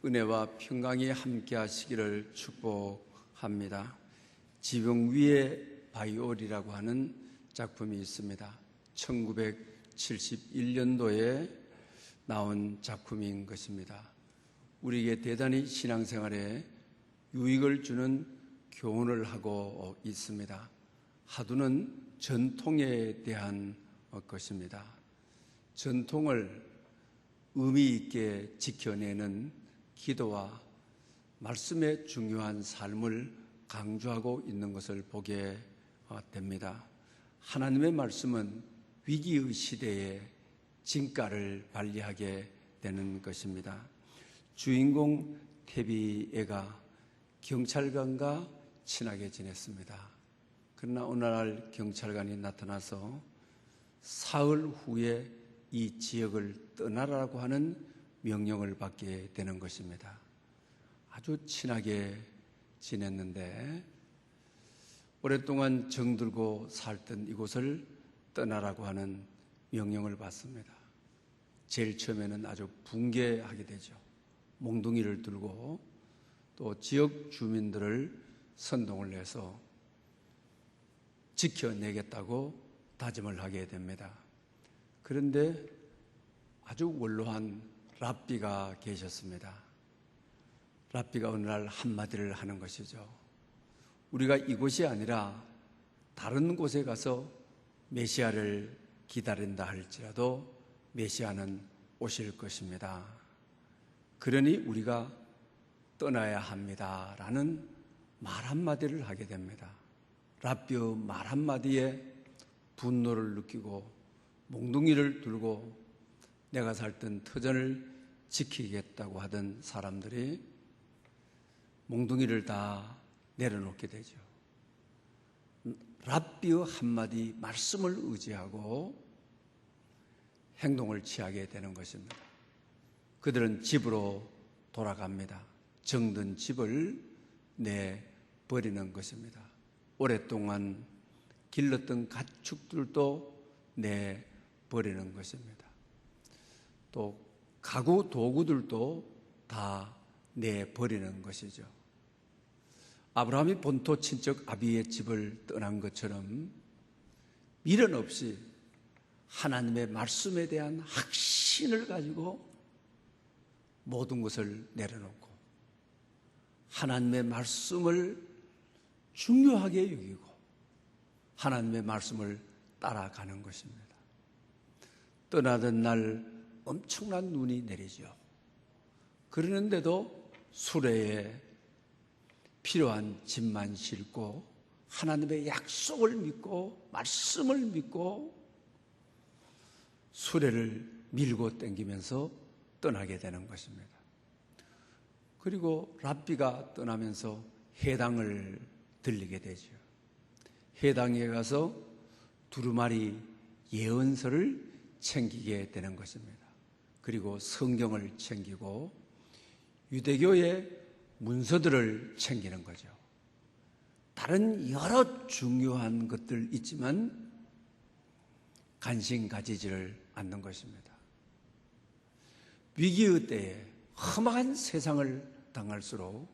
은혜와 평강이 함께 하시기를 축복합니다. 지붕 위의 바이올이라고 하는 작품이 있습니다. 1971년도에 나온 작품인 것입니다. 우리에게 대단히 신앙생활에 유익을 주는 교훈을 하고 있습니다. 하두는 전통에 대한 것입니다. 전통을 의미 있게 지켜내는 기도와 말씀의 중요한 삶을 강조하고 있는 것을 보게 됩니다. 하나님의 말씀은 위기의 시대에 진가를 발휘하게 되는 것입니다. 주인공 태비애가 경찰관과 친하게 지냈습니다. 그러나 어느 날 경찰관이 나타나서 사흘 후에 이 지역을 떠나라고 하는 명령을 받게 되는 것입니다. 아주 친하게 지냈는데 오랫동안 정들고 살던 이곳을 떠나라고 하는 명령을 받습니다. 제일 처음에는 아주 붕괴하게 되죠. 몽둥이를 들고 또 지역 주민들을 선동을 해서 지켜내겠다고 다짐을 하게 됩니다. 그런데 아주 원로한 랍비가 계셨습니다. 랍비가 어느 날 한마디를 하는 것이죠. 우리가 이곳이 아니라 다른 곳에 가서 메시아를 기다린다 할지라도 메시아는 오실 것입니다. 그러니 우리가 떠나야 합니다. 라는 말 한마디를 하게 됩니다. 랍비의 말 한마디에 분노를 느끼고 몽둥이를 들고 내가 살던 터전을 지키겠다고 하던 사람들이 몽둥이를 다 내려놓게 되죠. 랍비의 한마디 말씀을 의지하고 행동을 취하게 되는 것입니다. 그들은 집으로 돌아갑니다. 정든 집을 내버리는 것입니다. 오랫동안 길렀던 가축들도 내버리는 것입니다. 또 가구 도구들도 다 내버리는 것이죠. 아브라함이 본토 친척 아비의 집을 떠난 것처럼 미련 없이 하나님의 말씀에 대한 확신을 가지고 모든 것을 내려놓고 하나님의 말씀을 중요하게 여기고 하나님의 말씀을 따라가는 것입니다. 떠나던 날 엄청난 눈이 내리죠. 그러는데도 수레에 필요한 짐만 싣고 하나님의 약속을 믿고 말씀을 믿고 수레를 밀고 당기면서 떠나게 되는 것입니다. 그리고 랍비가 떠나면서 해당을 들리게 되죠. 해당에 가서 두루마리 예언서를 챙기게 되는 것입니다. 그리고 성경을 챙기고 유대교의 문서들을 챙기는 거죠. 다른 여러 중요한 것들 있지만 관심 가지지를 않는 것입니다. 위기의 때에 험한 세상을 당할수록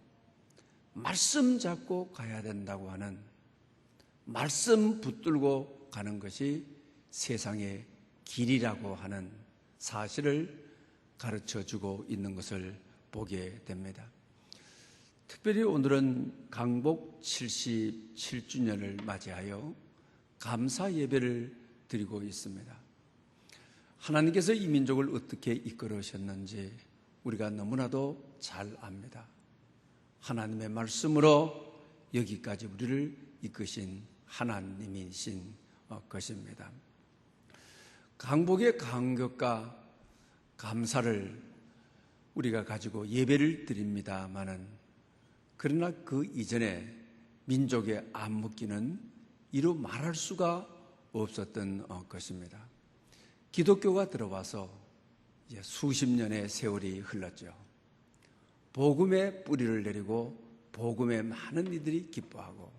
말씀 잡고 가야 된다고 하는 말씀 붙들고 가는 것이 세상의 길이라고 하는 사실을 가르쳐주고 있는 것을 보게 됩니다. 특별히 오늘은 강복 77주년을 맞이하여 감사 예배를 드리고 있습니다. 하나님께서 이 민족을 어떻게 이끌으셨는지 우리가 너무나도 잘 압니다. 하나님의 말씀으로 여기까지 우리를 이끄신 하나님이신 것입니다. 강복의 감격과 감사를 우리가 가지고 예배를 드립니다마는 그러나 그 이전에 민족의 암흑기는 이루 말할 수가 없었던 것입니다. 기독교가 들어와서 이제 수십 년의 세월이 흘렀죠. 복음의 뿌리를 내리고 복음에 많은 이들이 기뻐하고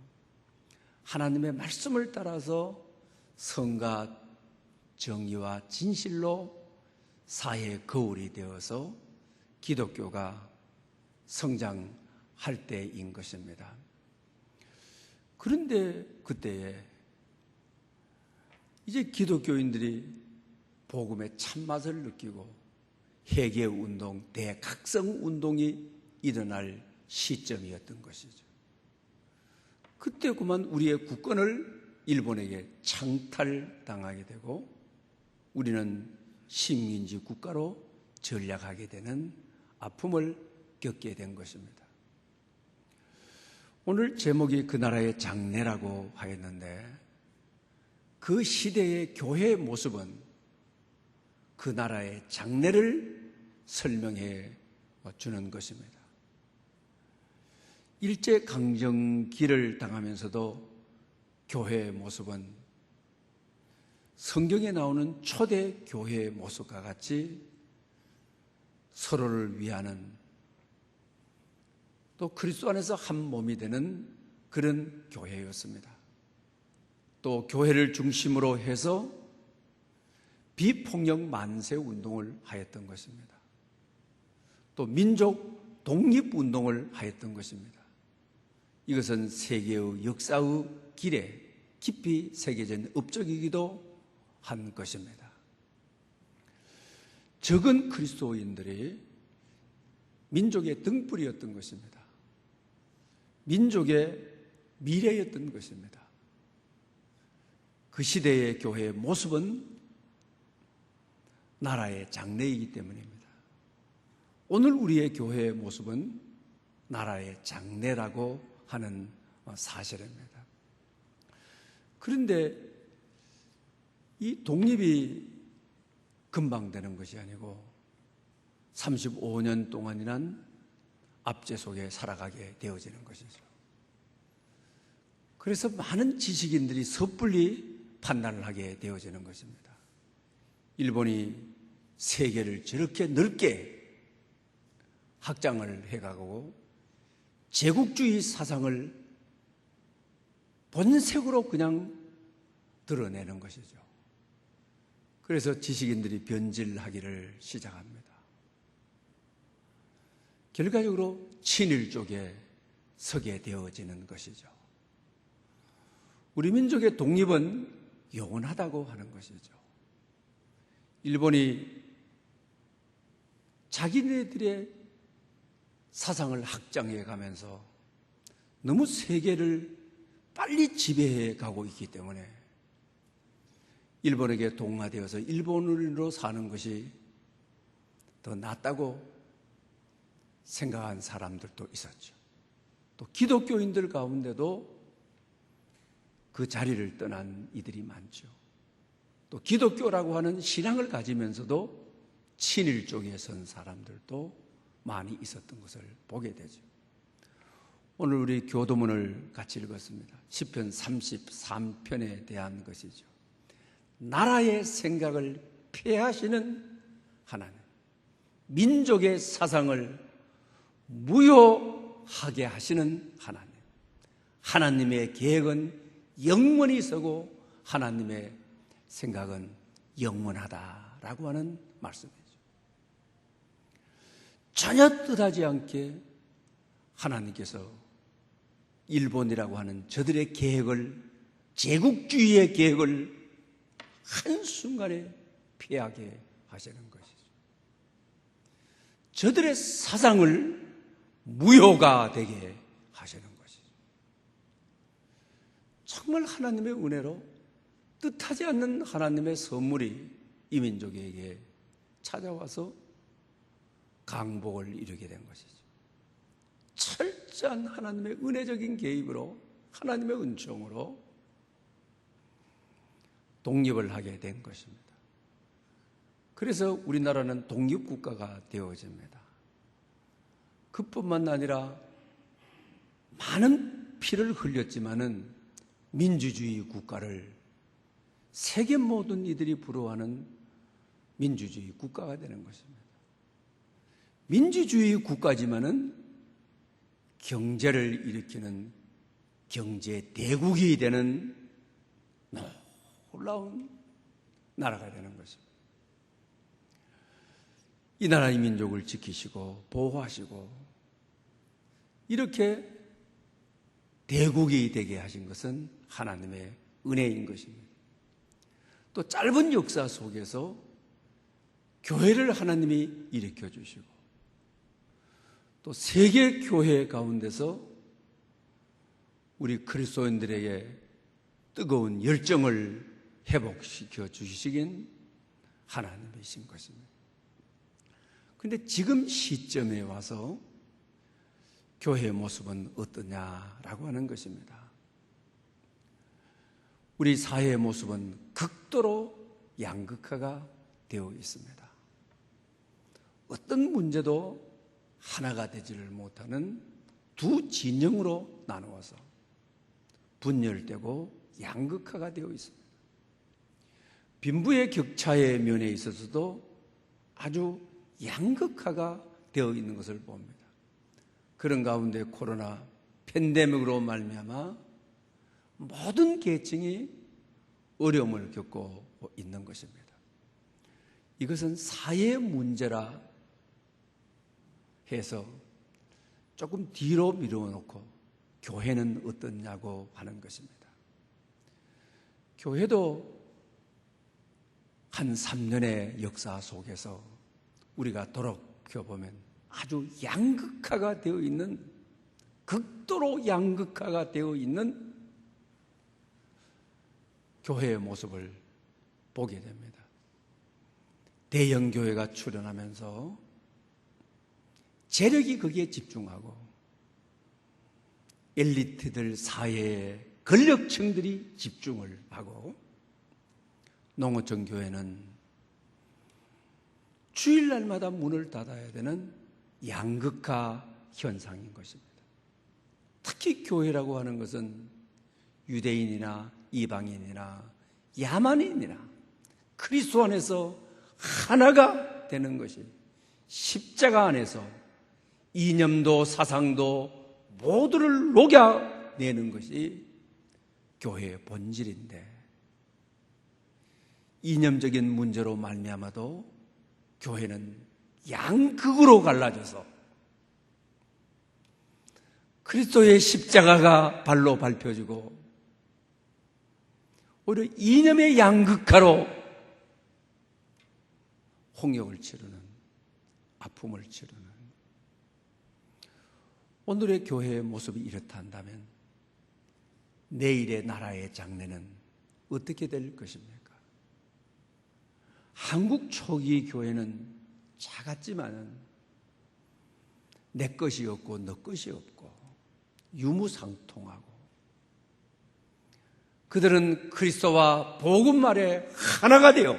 하나님의 말씀을 따라서 성과 정의와 진실로 사회의 거울이 되어서 기독교가 성장할 때인 것입니다. 그런데 그때에 이제 기독교인들이 복음의 참맛을 느끼고 회개운동, 대각성운동이 일어날 시점이었던 것이죠. 그때 그만 우리의 국권을 일본에게 창탈당하게 되고 우리는 식민지 국가로 전락하게 되는 아픔을 겪게 된 것입니다. 오늘 제목이 그 나라의 장래라고 하였는데 그 시대의 교회의 모습은 그 나라의 장래를 설명해 주는 것입니다. 일제강점기를 당하면서도 교회의 모습은 성경에 나오는 초대 교회의 모습과 같이 서로를 위하는 또 그리스도 안에서 한 몸이 되는 그런 교회였습니다. 또 교회를 중심으로 해서 비폭력 만세 운동을 하였던 것입니다. 또 민족 독립운동을 하였던 것입니다. 이것은 세계의 역사의 길에 깊이 새겨진 업적이기도 한 것입니다. 적은 그리스도인들이 민족의 등불이었던 것입니다. 민족의 미래였던 것입니다. 그 시대의 교회의 모습은 나라의 장래이기 때문입니다. 오늘 우리의 교회의 모습은 나라의 장래라고 하는 사실입니다. 그런데 이 독립이 금방 되는 것이 아니고 35년 동안이란 압제 속에 살아가게 되어지는 것이죠. 그래서 많은 지식인들이 섣불리 판단을 하게 되어지는 것입니다. 일본이 세계를 저렇게 넓게 확장을 해가고 제국주의 사상을 본색으로 그냥 드러내는 것이죠. 그래서 지식인들이 변질하기를 시작합니다. 결과적으로 친일 쪽에 서게 되어지는 것이죠. 우리 민족의 독립은 영원하다고 하는 것이죠. 일본이 자기네들의 사상을 확장해 가면서 너무 세계를 빨리 지배해 가고 있기 때문에 일본에게 동화되어서 일본으로 사는 것이 더 낫다고 생각한 사람들도 있었죠. 또 기독교인들 가운데도 그 자리를 떠난 이들이 많죠. 또 기독교라고 하는 신앙을 가지면서도 친일 쪽에 선 사람들도 많이 있었던 것을 보게 되죠. 오늘 우리 교도문을 같이 읽었습니다. 시편 33편에 대한 것이죠. 나라의 생각을 폐하시는 하나님, 민족의 사상을 무효하게 하시는 하나님, 하나님의 계획은 영원히 서고 하나님의 생각은 영원하다라고 하는 말씀이죠. 전혀 뜻하지 않게 하나님께서 일본이라고 하는 저들의 계획을, 제국주의의 계획을 한순간에 피하게 하시는 것이죠. 저들의 사상을 무효가 되게 하시는 것이죠. 정말 하나님의 은혜로 뜻하지 않는 하나님의 선물이 이 민족에게 찾아와서 강복을 이루게 된 것이죠. 철저한 하나님의 은혜적인 개입으로, 하나님의 은총으로 독립을 하게 된 것입니다. 그래서 우리나라는 독립국가가 되어집니다. 그뿐만 아니라 많은 피를 흘렸지만은 민주주의 국가를 세계 모든 이들이 부러워하는 민주주의 국가가 되는 것입니다. 민주주의 국가지만은 경제를 일으키는 경제 대국이 되는 놀라운 나라가 되는 것입니다. 이 나라의 민족을 지키시고 보호하시고 이렇게 대국이 되게 하신 것은 하나님의 은혜인 것입니다. 또 짧은 역사 속에서 교회를 하나님이 일으켜 주시고 또 세계 교회 가운데서 우리 그리스도인들에게 뜨거운 열정을 회복시켜 주시긴 하나님이신 것입니다. 그런데 지금 시점에 와서 교회의 모습은 어떠냐라고 하는 것입니다. 우리 사회의 모습은 극도로 양극화가 되어 있습니다. 어떤 문제도 하나가 되지를 못하는 두 진영으로 나누어서 분열되고 양극화가 되어 있습니다. 빈부의 격차의 면에 있어서도 아주 양극화가 되어 있는 것을 봅니다. 그런 가운데 코로나 팬데믹으로 말미암아 모든 계층이 어려움을 겪고 있는 것입니다. 이것은 사회 문제라 해서 조금 뒤로 미루어놓고 교회는 어떻냐고 하는 것입니다. 교회도 한 3년의 역사 속에서 우리가 돌아보면 아주 양극화가 되어 있는, 극도로 양극화가 되어 있는 교회의 모습을 보게 됩니다. 대형 교회가 출현하면서 재력이 거기에 집중하고 엘리트들 사회의 권력층들이 집중을 하고 농어촌 교회는 주일날마다 문을 닫아야 되는 양극화 현상인 것입니다. 특히 교회라고 하는 것은 유대인이나 이방인이나 야만인이나 그리스도 안에서 하나가 되는 것이, 십자가 안에서 이념도 사상도 모두를 녹여내는 것이 교회의 본질인데, 이념적인 문제로 말미암아도 교회는 양극으로 갈라져서 그리스도의 십자가가 발로 밟혀지고 오히려 이념의 양극화로 홍역을 치르는, 아픔을 치르는 오늘의 교회의 모습이 이렇다 한다면 내일의 나라의 장래는 어떻게 될 것입니까? 한국 초기 교회는 작았지만은 내 것이 없고 너 것이 없고 유무상통하고, 그들은 그리스도와 복음말에 하나가 되어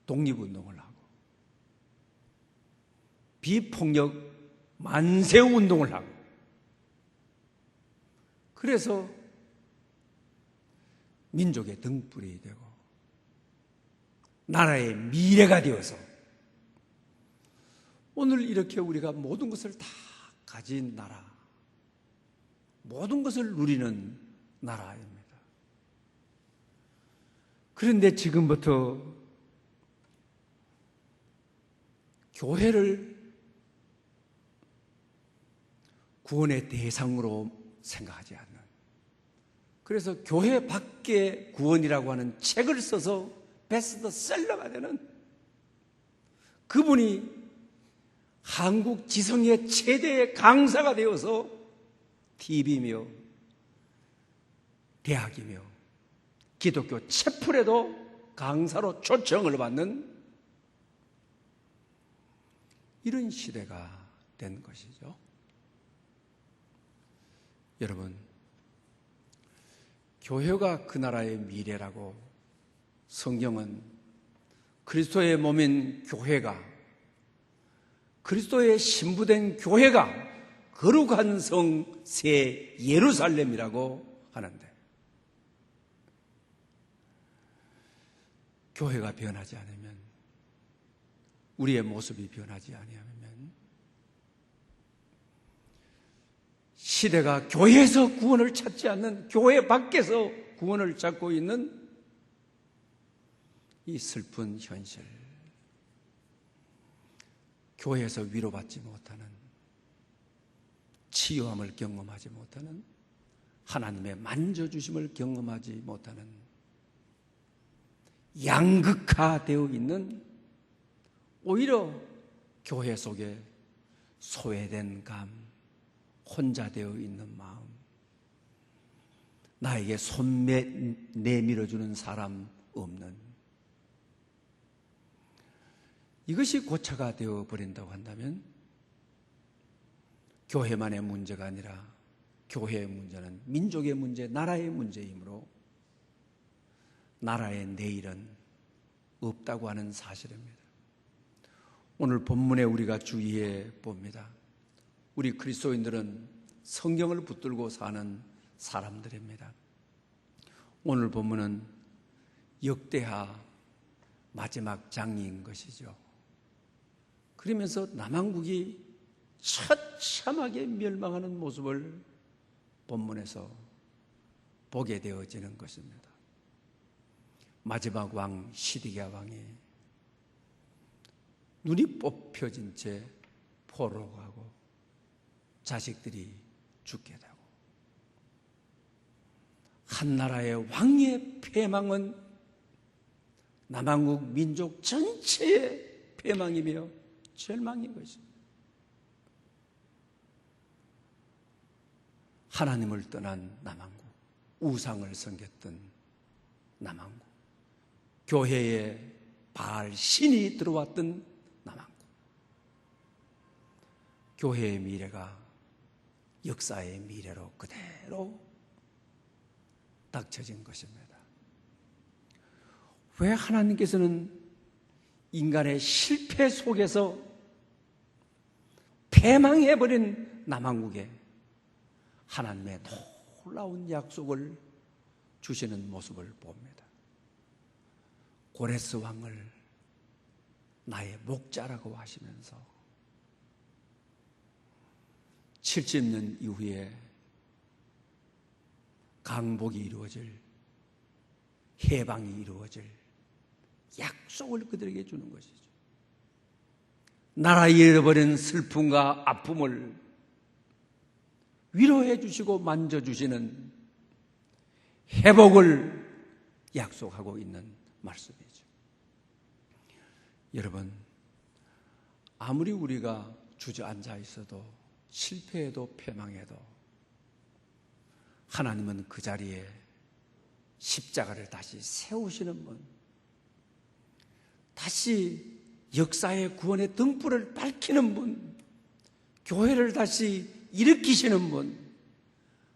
독립운동을 하고 비폭력 만세운동을 하고, 그래서 민족의 등불이 되고 나라의 미래가 되어서 오늘 이렇게 우리가 모든 것을 다 가진 나라, 모든 것을 누리는 나라입니다. 그런데 지금부터 교회를 구원의 대상으로 생각하지 않는, 그래서 교회 밖의 구원이라고 하는 책을 써서 베스트셀러가 되는 그분이 한국 지성의 최대의 강사가 되어서 TV며 대학이며 기독교 채플에도 강사로 초청을 받는 이런 시대가 된 것이죠. 여러분, 교회가 그 나라의 미래라고 성경은 그리스도의 몸인 교회가, 그리스도의 신부된 교회가 거룩한 성 새 예루살렘이라고 하는데, 교회가 변하지 않으면, 우리의 모습이 변하지 아니하면 시대가 교회에서 구원을 찾지 않는, 교회 밖에서 구원을 찾고 있는 이 슬픈 현실. 교회에서 위로받지 못하는, 치유함을 경험하지 못하는, 하나님의 만져주심을 경험하지 못하는 양극화되어 있는, 오히려 교회 속에 소외된 감, 혼자 되어 있는 마음, 나에게 손 내밀어주는 사람 없는, 이것이 고차가 되어버린다고 한다면 교회만의 문제가 아니라 교회의 문제는 민족의 문제, 나라의 문제이므로 나라의 내일은 없다고 하는 사실입니다. 오늘 본문에 우리가 주의해 봅니다. 우리 그리스도인들은 성경을 붙들고 사는 사람들입니다. 오늘 본문은 역대하 마지막 장인 것이죠. 그러면서 남한국이 처참하게 멸망하는 모습을 본문에서 보게 되어지는 것입니다. 마지막 왕 시드기야 왕이 눈이 뽑혀진 채 포로로 가고 자식들이 죽게 되고, 한 나라의 왕의 패망은 남한국 민족 전체의 패망이며 절망인 것입니다. 하나님을 떠난 남한국, 우상을 섬겼던 남한국, 교회에 바알 신이 들어왔던 남한국, 교회의 미래가 역사의 미래로 그대로 닥쳐진 것입니다. 왜 하나님께서는 인간의 실패 속에서 패망해버린 남한국에 하나님의 놀라운 약속을 주시는 모습을 봅니다. 고레스 왕을 나의 목자라고 하시면서 70년 이후에 강복이 이루어질, 해방이 이루어질 약속을 그들에게 주는 것이죠. 나라 잃어버린 슬픔과 아픔을 위로해 주시고 만져주시는 회복을 약속하고 있는 말씀이죠. 여러분, 아무리 우리가 주저앉아 있어도, 실패해도 패망해도 하나님은 그 자리에 십자가를 다시 세우시는 분, 다시 역사의 구원의 등불을 밝히는 분, 교회를 다시 일으키시는 분,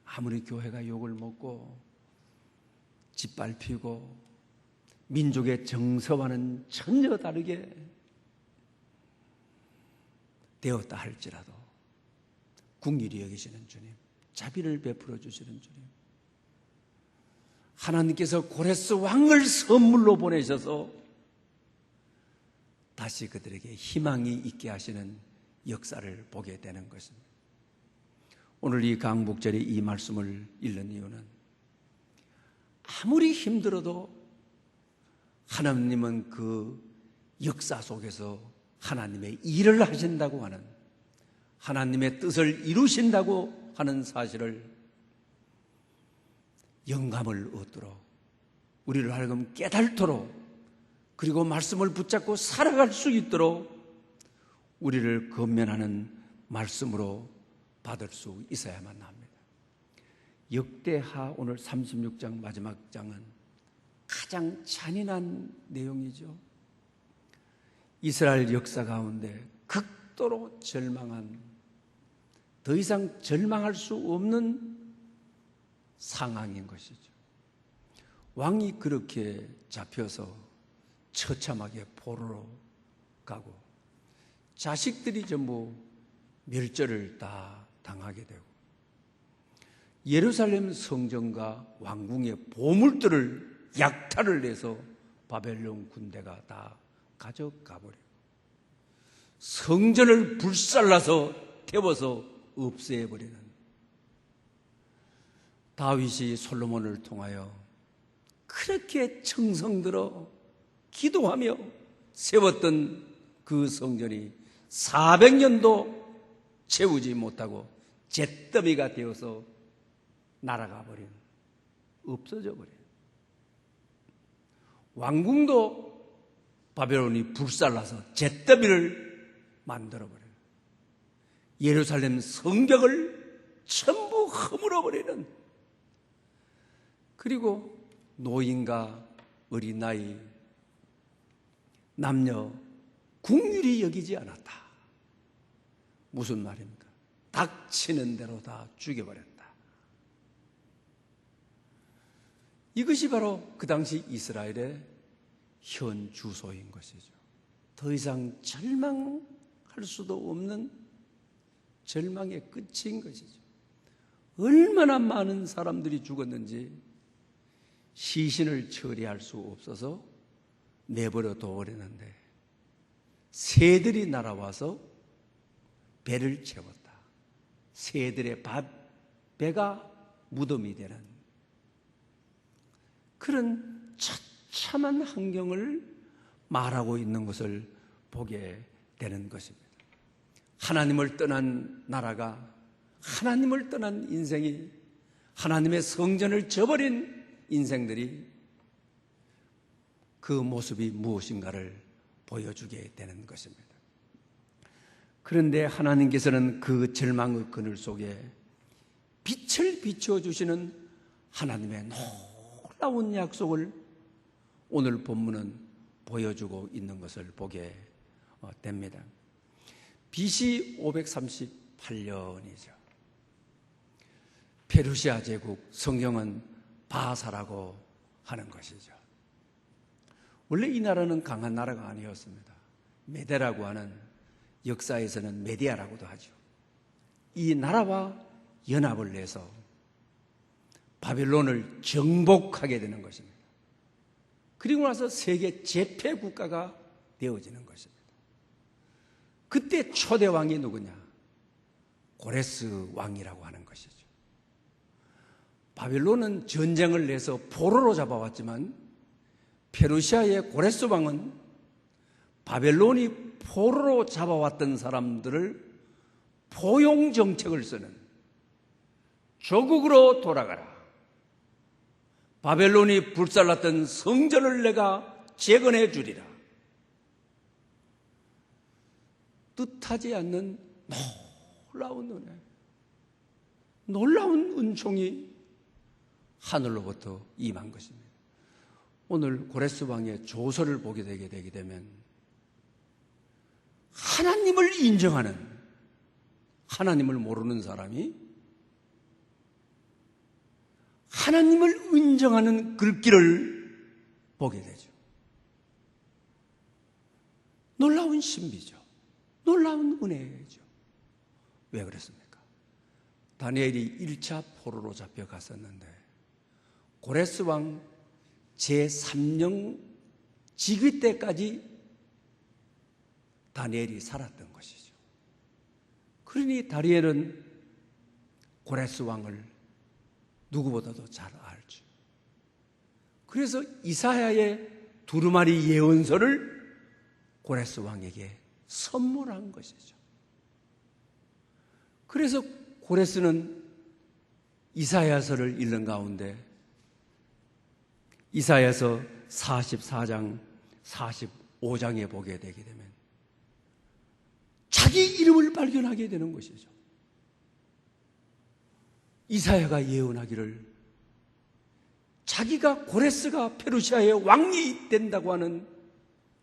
아무리 교회가 욕을 먹고 짓밟히고 민족의 정서와는 전혀 다르게 되었다 할지라도 긍휼히 여기시는 주님, 자비를 베풀어 주시는 주님, 하나님께서 고레스 왕을 선물로 보내셔서 다시 그들에게 희망이 있게 하시는 역사를 보게 되는 것입니다. 오늘 이 강복절에 이 말씀을 읽는 이유는 아무리 힘들어도 하나님은 그 역사 속에서 하나님의 일을 하신다고 하는, 하나님의 뜻을 이루신다고 하는 사실을 영감을 얻도록, 우리를 하여금 깨닫도록, 그리고 말씀을 붙잡고 살아갈 수 있도록 우리를 건면하는 말씀으로 받을 수 있어야만 합니다. 역대하 오늘 36장 마지막 장은 가장 잔인한 내용이죠. 이스라엘 역사 가운데 극도로 절망한, 더 이상 절망할 수 없는 상황인 것이죠. 왕이 그렇게 잡혀서 처참하게 포로로 가고 자식들이 전부 멸절을 다 당하게 되고 예루살렘 성전과 왕궁의 보물들을 약탈을 해서 바벨론 군대가 다 가져가 버리고 성전을 불살라서 태워서 없애버리는, 다윗이 솔로몬을 통하여 그렇게 청성들어 기도하며 세웠던 그 성전이 400년도 채우지 못하고 잿더미가 되어서 날아가 버린, 없어져 버린. 왕궁도 바벨론이 불살라서 잿더미를 만들어 버려요. 예루살렘 성벽을 전부 허물어 버리는. 그리고 노인과 어린아이, 남녀 국률이 여기지 않았다. 무슨 말입니까? 닥치는 대로 다 죽여버렸다. 이것이 바로 그 당시 이스라엘의 현 주소인 것이죠. 더 이상 절망할 수도 없는 절망의 끝인 것이죠. 얼마나 많은 사람들이 죽었는지 시신을 처리할 수 없어서 내버려 둬버렸는데 새들이 날아와서 배를 채웠다. 새들의 배가 무덤이 되는 그런 처참한 환경을 말하고 있는 것을 보게 되는 것입니다. 하나님을 떠난 나라가, 하나님을 떠난 인생이, 하나님의 성전을 저버린 인생들이 그 모습이 무엇인가를 보여주게 되는 것입니다. 그런데 하나님께서는 그 절망의 그늘 속에 빛을 비춰주시는 하나님의 놀라운 약속을 오늘 본문은 보여주고 있는 것을 보게 됩니다. BC 538년이죠. 페르시아 제국, 성경은 바사라고 하는 것이죠. 원래 이 나라는 강한 나라가 아니었습니다. 메데라고 하는, 역사에서는 메디아라고도 하죠. 이 나라와 연합을 내서 바벨론을 정복하게 되는 것입니다. 그리고 나서 세계 제패 국가가 되어지는 것입니다. 그때 초대 왕이 누구냐? 고레스 왕이라고 하는 것이죠. 바벨론은 전쟁을 내서 포로로 잡아왔지만 페르시아의 고레스 왕은 바벨론이 포로로 잡아왔던 사람들을 포용 정책을 쓰는, 조국으로 돌아가라, 바벨론이 불살랐던 성전을 내가 재건해 주리라, 뜻하지 않는 놀라운 은혜, 놀라운 은총이 하늘로부터 임한 것입니다. 오늘 고레스 왕의 조서를 보게 되게 되면 하나님을 인정하는, 하나님을 모르는 사람이 하나님을 인정하는 글귀를 보게 되죠. 놀라운 신비죠. 놀라운 은혜죠. 왜 그랬습니까? 다니엘이 1차 포로로 잡혀갔었는데 고레스 왕 제3령 즉위 때까지 다니엘이 살았던 것이죠. 그러니 다니엘은 고레스 왕을 누구보다도 잘 알죠. 그래서 이사야의 두루마리 예언서를 고레스 왕에게 선물한 것이죠. 그래서 고레스는 이사야서를 읽는 가운데 이사야서 44장, 45장에 보게 되게 되면 자기 이름을 발견하게 되는 것이죠. 이사야가 예언하기를 자기가 고레스가 페르시아의 왕이 된다고 하는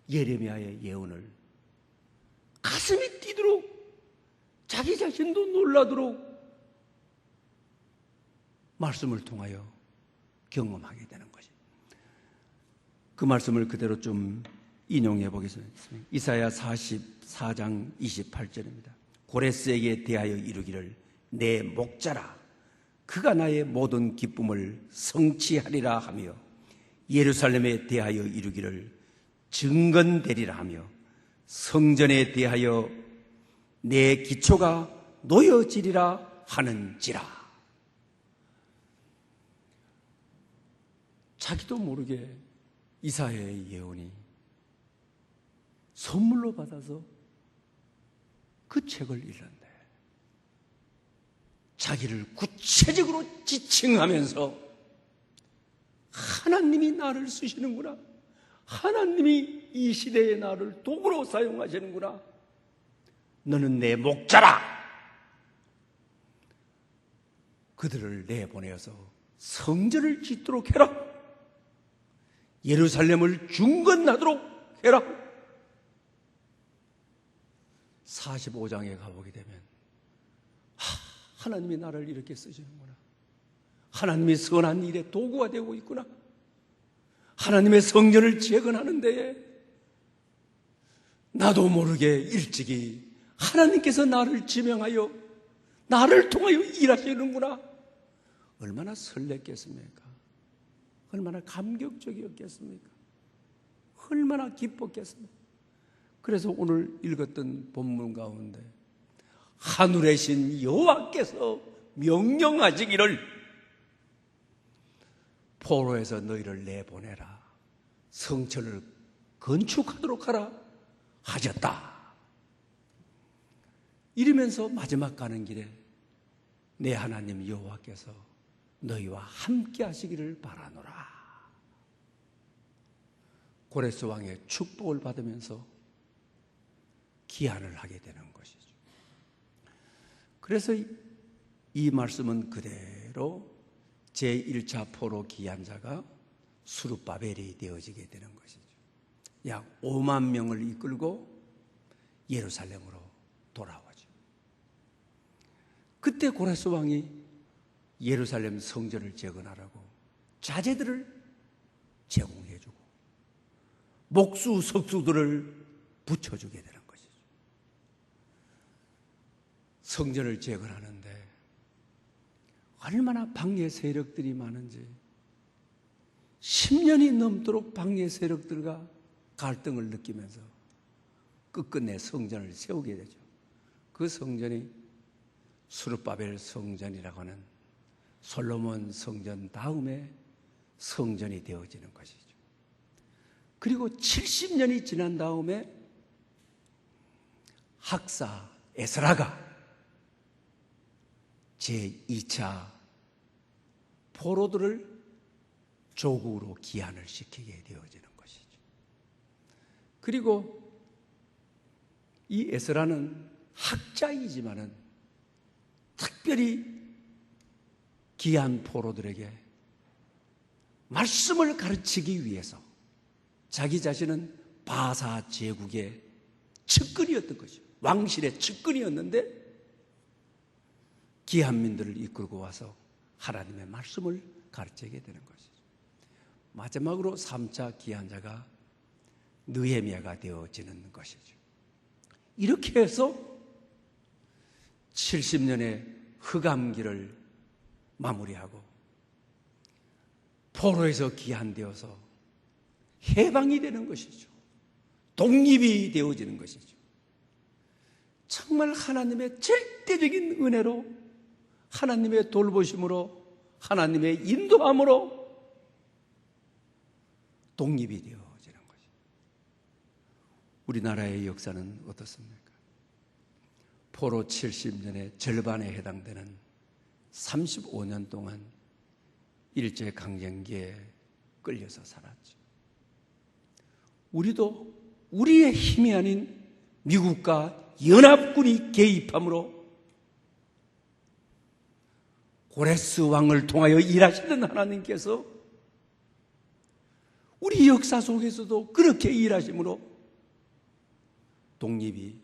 예레미야의 예언을 가슴이 뛰도록, 자기 자신도 놀라도록 말씀을 통하여 경험하게 되는 것입니다. 그 말씀을 그대로 좀 인용해 보겠습니다. 이사야 44장 28절입니다. 고레스에게 대하여 이르기를 내 목자라, 그가 나의 모든 기쁨을 성취하리라 하며 예루살렘에 대하여 이르기를 증건되리라 하며 성전에 대하여 내 기초가 놓여지리라 하는지라. 자기도 모르게 이사야의 예언이 선물로 받아서 그 책을 읽는데 자기를 구체적으로 지칭하면서 하나님이 나를 쓰시는구나, 하나님이 이 시대의 나를 도구로 사용하시는구나, 너는 내 목자라, 그들을 내보내어서 성전을 짓도록 해라, 예루살렘을 중건하도록 해라. 45장에 가보게 되면 하나님이 나를 이렇게 쓰시는구나, 하나님이 선한 일에 도구가 되고 있구나, 하나님의 성전을 재건하는 데에 나도 모르게 일찍이 하나님께서 나를 지명하여 나를 통하여 일하시는구나. 얼마나 설렜겠습니까? 얼마나 감격적이었겠습니까? 얼마나 기뻤겠습니까? 그래서 오늘 읽었던 본문 가운데 하늘의 신 여호와께서 명령하시기를 포로에서 너희를 내보내라, 성전을 건축하도록 하라 하셨다. 이러면서 마지막 가는 길에 내 하나님 여호와께서 너희와 함께 하시기를 바라노라. 고레스 왕의 축복을 받으면서 기한을 하게 되는 것이죠. 그래서 이 말씀은 그대로 제1차 포로 기한자가 수룹바벨이 되어지게 되는 것이죠. 약 5만 명을 이끌고 예루살렘으로 돌아오죠. 그때 고레스 왕이 예루살렘 성전을 재건하라고 자재들을 제공해주고 목수, 석수들을 붙여주게 되는 것이죠. 성전을 재건하는데 얼마나 방해 세력들이 많은지 10년이 넘도록 방해 세력들과 갈등을 느끼면서 끝끝내 성전을 세우게 되죠. 그 성전이 수룹바벨 성전이라고 하는 솔로몬 성전 다음에 성전이 되어지는 것이죠. 그리고 70년이 지난 다음에 학사 에스라가 제2차 포로들을 조국으로 귀환을 시키게 되어지는 것이죠. 그리고 이 에스라는 학자이지만은 특별히 귀한 포로들에게 말씀을 가르치기 위해서 자기 자신은 바사 제국의 측근이었던 것이죠. 왕실의 측근이었는데 기한민들을 이끌고 와서 하나님의 말씀을 가르치게 되는 것이죠. 마지막으로 3차 기한자가 느헤미야가 되어지는 것이죠. 이렇게 해서 70년의 흑암기를 마무리하고 포로에서 기한되어서 해방이 되는 것이죠. 독립이 되어지는 것이죠. 정말 하나님의 절대적인 은혜로, 하나님의 돌보심으로, 하나님의 인도함으로 독립이 되어지는 것이죠. 우리나라의 역사는 어떻습니까? 포로 70년의 절반에 해당되는 35년 동안 일제강점기에 끌려서 살았죠. 우리도 우리의 힘이 아닌 미국과 연합군이 개입함으로 고레스 왕을 통하여 일하시던 하나님께서 우리 역사 속에서도 그렇게 일하심으로 독립이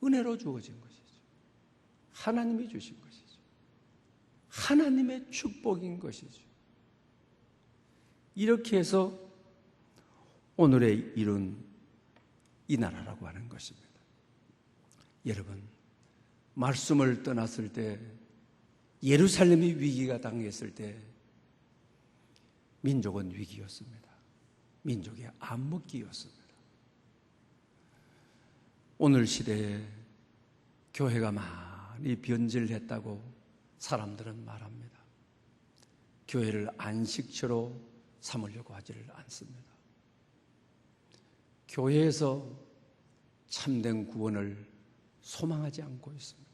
은혜로 주어진 것이죠. 하나님이 주신 것이죠. 하나님의 축복인 것이죠. 이렇게 해서 오늘의 이룬 이 나라라고 하는 것입니다. 여러분, 말씀을 떠났을 때, 예루살렘이 위기가 당했을 때 민족은 위기였습니다. 민족의 암흑기였습니다. 오늘 시대에 교회가 많이 변질했다고 사람들은 말합니다. 교회를 안식처로 삼으려고 하지를 않습니다. 교회에서 참된 구원을 소망하지 않고 있습니다.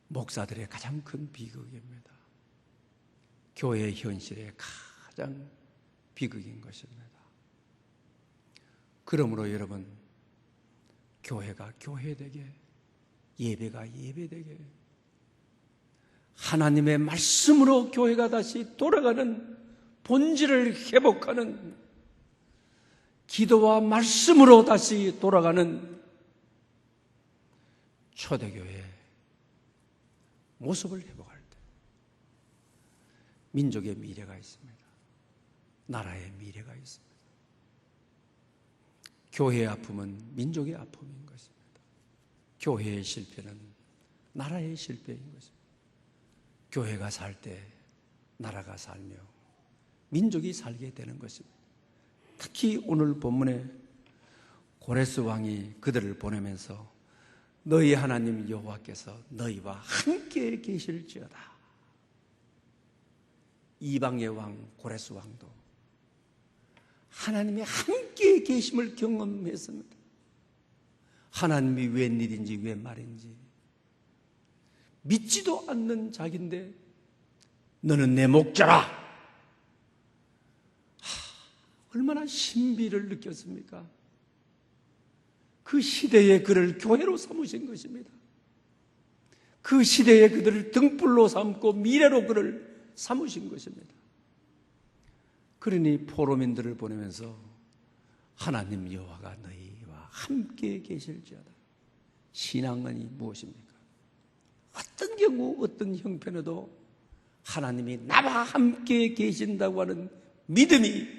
목사들의 가장 큰 비극입니다. 교회의 현실의 가장 비극인 것입니다. 그러므로 여러분, 교회가 교회되게, 예배가 예배되게, 하나님의 말씀으로 교회가 다시 돌아가는, 본질을 회복하는, 기도와 말씀으로 다시 돌아가는 초대교회의 모습을 회복할 때 민족의 미래가 있습니다. 나라의 미래가 있습니다. 교회의 아픔은 민족의 아픔인 것입니다. 교회의 실패는 나라의 실패인 것입니다. 교회가 살 때 나라가 살며 민족이 살게 되는 것입니다. 특히 오늘 본문에 고레스 왕이 그들을 보내면서 너희 하나님 여호와께서 너희와 함께 계실지어다. 이방의 왕 고레스 왕도 하나님의 함께 계심을 경험했습니다. 하나님이 웬일인지 웬 말인지 믿지도 않는 자기인데 너는 내 목자라. 얼마나 신비를 느꼈습니까? 그 시대에 그를 교회로 삼으신 것입니다. 그 시대에 그들을 등불로 삼고 미래로 그를 삼으신 것입니다. 그러니 포로민들을 보내면서 하나님 여호와가 너희와 함께 계실지어다. 신앙은 무엇입니까? 어떤 경우 어떤 형편에도 하나님이 나와 함께 계신다고 하는 믿음이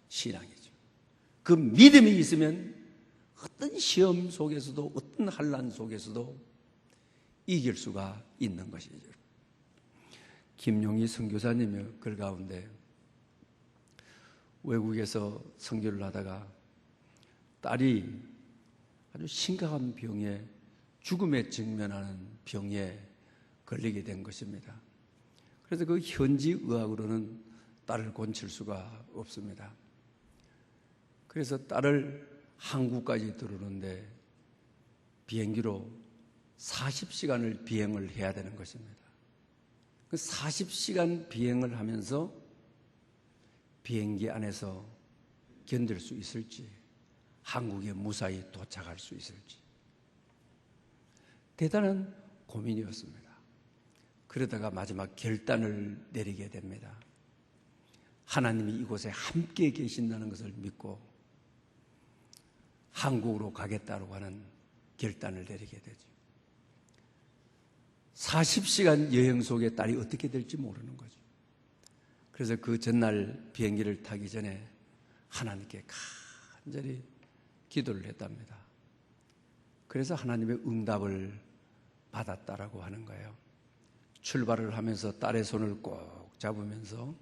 신앙이죠. 그 믿음이 있으면 어떤 시험 속에서도 어떤 환난 속에서도 이길 수가 있는 것이죠. 김용희 선교사님이 글 가운데 외국에서 선교를 하다가 딸이 아주 심각한 병에 죽음에 직면하는 병에 걸리게 된 것입니다. 그래서 그 현지 의학으로는 딸을 고칠 수가 없습니다. 그래서 딸을 한국까지 들어오는데 비행기로 40시간을 비행을 해야 되는 것입니다. 그 40시간 비행을 하면서 비행기 안에서 견딜 수 있을지, 한국에 무사히 도착할 수 있을지 대단한 고민이었습니다. 그러다가 마지막 결단을 내리게 됩니다. 하나님이 이곳에 함께 계신다는 것을 믿고 한국으로 가겠다고 하는 결단을 내리게 되죠. 40시간 여행 속에 딸이 어떻게 될지 모르는 거죠. 그래서 그 전날 비행기를 타기 전에 하나님께 간절히 기도를 했답니다. 그래서 하나님의 응답을 받았다라고 하는 거예요. 출발을 하면서 딸의 손을 꼭 잡으면서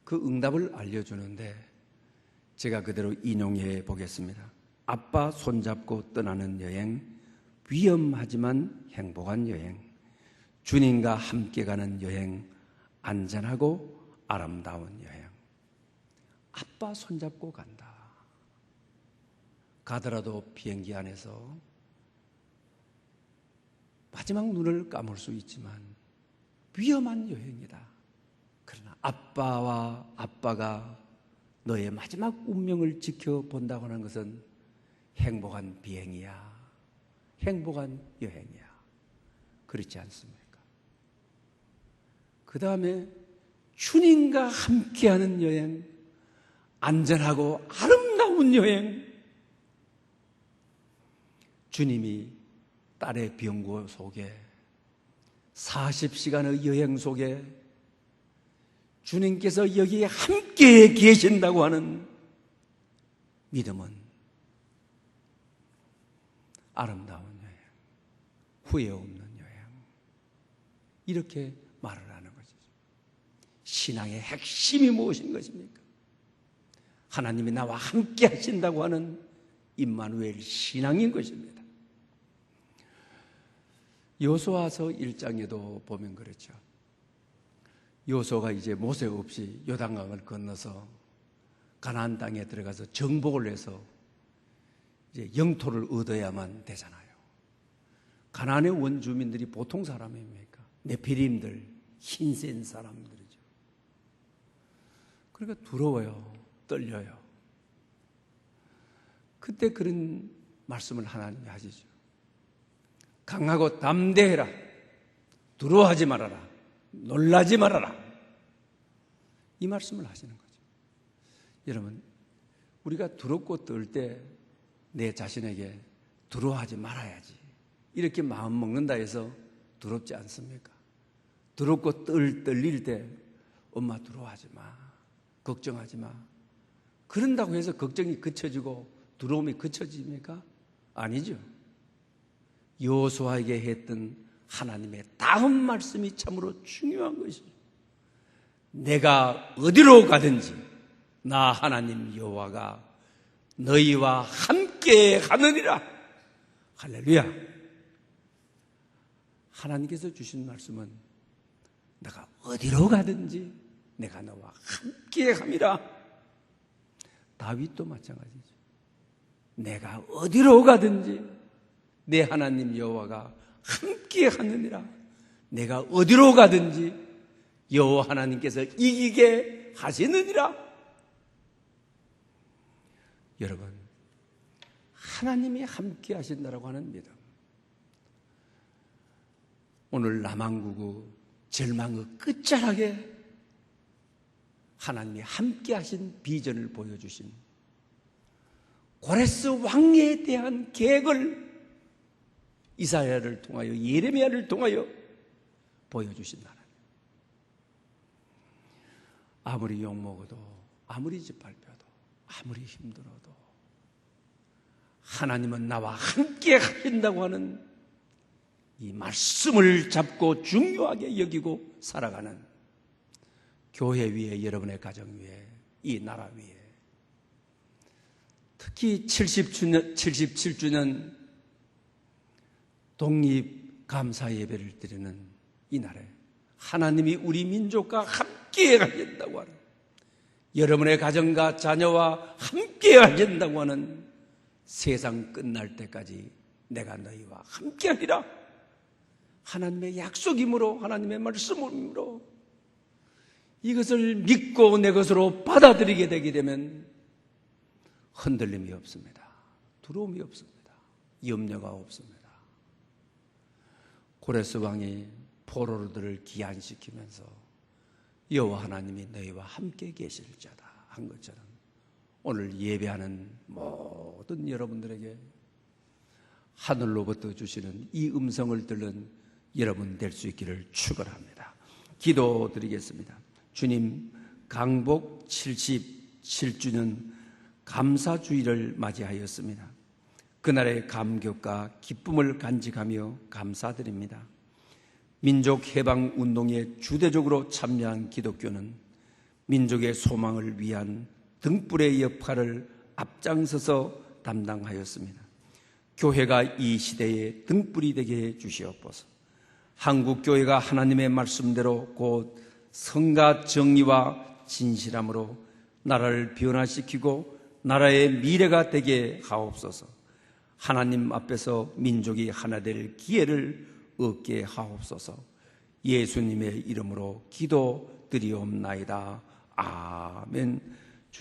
그 응답을 알려주는데 제가 그대로 인용해 보겠습니다. 아빠 손잡고 떠나는 여행, 위험하지만 행복한 여행, 주님과 함께 가는 여행, 안전하고 아름다운 여행. 아빠 손잡고 간다. 가더라도 비행기 안에서 마지막 눈을 감을 수 있지만 위험한 여행이다. 그러나 아빠가 너의 마지막 운명을 지켜본다고 하는 것은 행복한 비행이야. 행복한 여행이야. 그렇지 않습니까? 그 다음에 주님과 함께하는 여행, 안전하고 아름다운 여행. 주님이 딸의 병고 속에 40시간의 여행 속에 주님께서 여기에 함께 계신다고 하는 믿음은 아름다운 여행, 후회 없는 여행, 이렇게 말을 하는 것이죠. 신앙의 핵심이 무엇인 것입니까? 하나님이 나와 함께 하신다고 하는 임마누엘 신앙인 것입니다. 여호수아서 1장에도 보면 그렇죠. 여호수아가 이제 모세 없이 요단강을 건너서 가나안 땅에 들어가서 정복을 해서 이제 영토를 얻어야만 되잖아요. 가나안의 원주민들이 보통 사람입니까? 네피림들, 힘센 사람들이죠. 그러니까 두려워요. 떨려요. 그때 그런 말씀을 하나님이 하시죠. 강하고 담대해라. 두려워하지 말아라. 놀라지 말아라. 이 말씀을 하시는 거죠. 여러분, 우리가 두렵고 떨 때 내 자신에게 두려워하지 말아야지, 이렇게 마음 먹는다 해서 두렵지 않습니까? 두렵고 떨릴 때 엄마 두려워하지 마, 걱정하지 마, 그런다고 해서 걱정이 그쳐지고 두려움이 그쳐집니까? 아니죠. 여호수아에게 했던 하나님의 다음 말씀이 참으로 중요한 것이죠. 내가 어디로 가든지 나 하나님 여호와가 너희와 함께 하느니라. 할렐루야. 하나님께서 주신 말씀은 내가 어디로 가든지 내가 너와 함께 함이라. 다윗도 마찬가지죠. 내가 어디로 가든지 내 하나님 여호와가 함께 하느니라. 내가 어디로 가든지 여호와 하나님께서 이기게 하시느니라. 여러분, 하나님이 함께 하신다라고 하는 믿음, 오늘 남한국의 절망의 끝자락에 하나님이 함께 하신 비전을 보여주신 고레스 왕에 대한 계획을 이사야를 통하여, 예레미야를 통하여 보여주신다. 아무리 욕먹어도, 아무리 짓밟혀도, 아무리 힘들어도 하나님은 나와 함께 하신다고 하는 이 말씀을 잡고 중요하게 여기고 살아가는 교회 위에, 여러분의 가정 위에, 이 나라 위에, 특히 77주년 독립감사 예배를 드리는 이 날에 하나님이 우리 민족과 함께 하신다고 하는, 여러분의 가정과 자녀와 함께 하신다고 하는, 세상 끝날 때까지 내가 너희와 함께 하리라. 하나님의 약속이므로, 하나님의 말씀이므로 이것을 믿고 내 것으로 받아들이게 되게 되면 흔들림이 없습니다. 두려움이 없습니다. 염려가 없습니다. 고레스 왕이 포로들을 기한시키면서 여호와 하나님이 너희와 함께 계실 자다 한 것처럼 오늘 예배하는 모든 여러분들에게 하늘로부터 주시는 이 음성을 들은 여러분 될 수 있기를 축원합니다. 기도드리겠습니다. 주님, 강복 77주년 감사주의를 맞이하였습니다. 그날의 감격과 기쁨을 간직하며 감사드립니다. 민족해방운동에 주대적으로 참여한 기독교는 민족의 소망을 위한 등불의 역할을 앞장서서 담당하였습니다. 교회가 이 시대의 등불이 되게 해 주시옵소서. 한국교회가 하나님의 말씀대로 곧 성과 정의와 진실함으로 나라를 변화시키고 나라의 미래가 되게 하옵소서. 하나님 앞에서 민족이 하나 될 기회를 얻게 하옵소서. 예수님의 이름으로 기도드리옵나이다. 아멘.